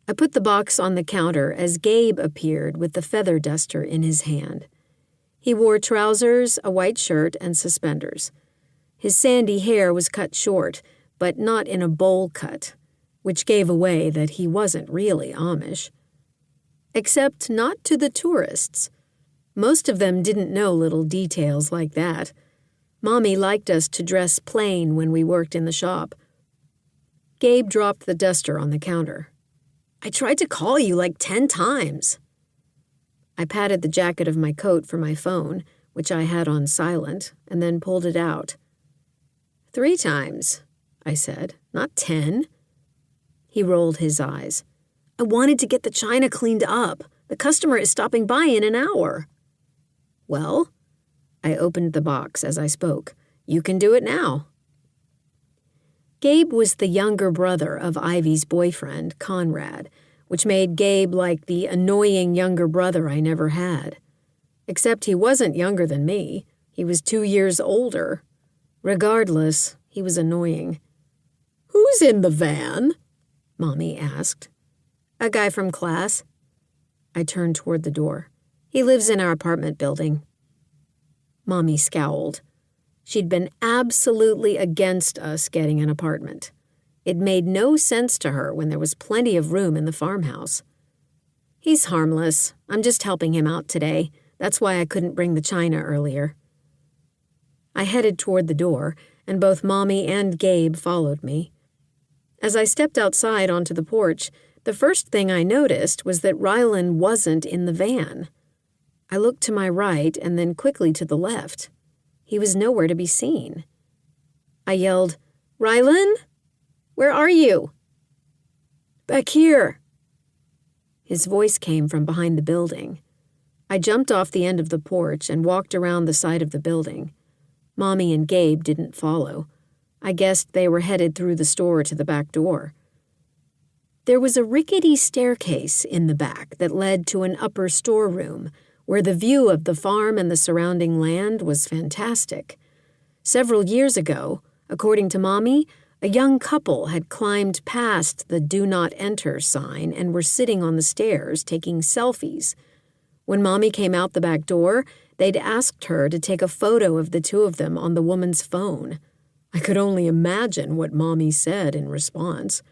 I put the box on the counter as Gabe appeared with the feather duster in his hand. He wore trousers, a white shirt, and suspenders. His sandy hair was cut short, but not in a bowl cut, which gave away that he wasn't really Amish. Except not to the tourists. Most of them didn't know little details like that. Mommy liked us to dress plain when we worked in the shop. Gabe dropped the duster on the counter. "I tried to call you like 10 times. I patted the jacket of my coat for my phone, which I had on silent, and then pulled it out. 3 times, I said, not 10. He rolled his eyes. I wanted to get the china cleaned up. The customer is stopping by in an hour. Well, I opened the box as I spoke. You can do it now. Gabe was the younger brother of Ivy's boyfriend, Conrad, which made Gabe like the annoying younger brother I never had. Except he wasn't younger than me. He was 2 years older. Regardless, he was annoying. "Who's in the van?" Mommy asked. "A guy from class." I turned toward the door. "He lives in our apartment building." Mommy scowled. She'd been absolutely against us getting an apartment. It made no sense to her when there was plenty of room in the farmhouse. "He's harmless. I'm just helping him out today. That's why I couldn't bring the china earlier." I headed toward the door, and both Mommy and Gabe followed me. As I stepped outside onto the porch, the first thing I noticed was that Rylan wasn't in the van. I looked to my right and then quickly to the left. He was nowhere to be seen. I yelled, "Rylan? Where are you?" "Back here." His voice came from behind the building. I jumped off the end of the porch and walked around the side of the building. Mommy and Gabe didn't follow. I guessed they were headed through the store to the back door. There was a rickety staircase in the back that led to an upper storeroom where the view of the farm and the surrounding land was fantastic. Several years ago, according to Mommy, a young couple had climbed past the "Do Not Enter" sign and were sitting on the stairs taking selfies. When Mommy came out the back door, they'd asked her to take a photo of the two of them on the woman's phone. I could only imagine what Mommy said in response.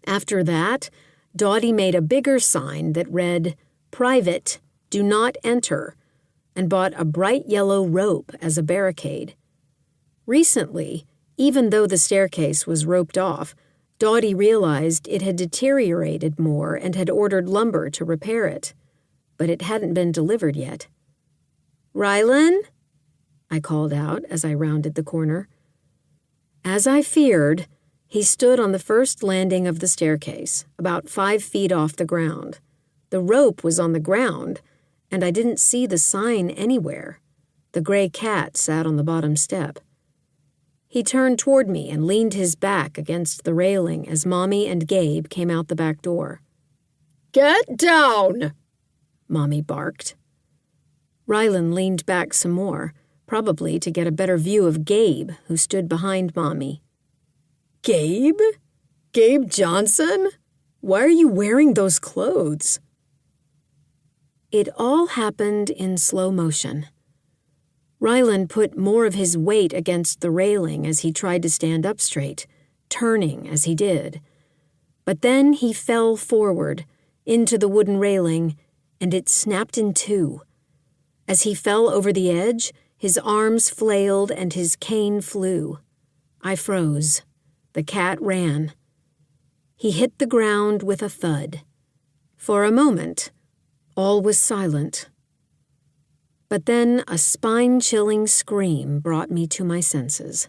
After that, Dottie made a bigger sign that read, "Private, do not enter," and bought a bright yellow rope as a barricade. Recently, even though the staircase was roped off, Dottie realized it had deteriorated more and had ordered lumber to repair it. But it hadn't been delivered yet. "Rylan?" I called out as I rounded the corner. As I feared, he stood on the first landing of the staircase, about 5 feet off the ground. The rope was on the ground, and I didn't see the sign anywhere. The gray cat sat on the bottom step. He turned toward me and leaned his back against the railing as Mommy and Gabe came out the back door. "Get down!" Mommy barked. Rylan leaned back some more, probably to get a better view of Gabe, who stood behind Mommy. "Gabe? Gabe Johnson? Why are you wearing those clothes?" It all happened in slow motion. Rylan put more of his weight against the railing as he tried to stand up straight, turning as he did. But then he fell forward, into the wooden railing, and it snapped in two. As he fell over the edge, his arms flailed and his cane flew. I froze. The cat ran. He hit the ground with a thud. For a moment, all was silent. But then a spine-chilling scream brought me to my senses.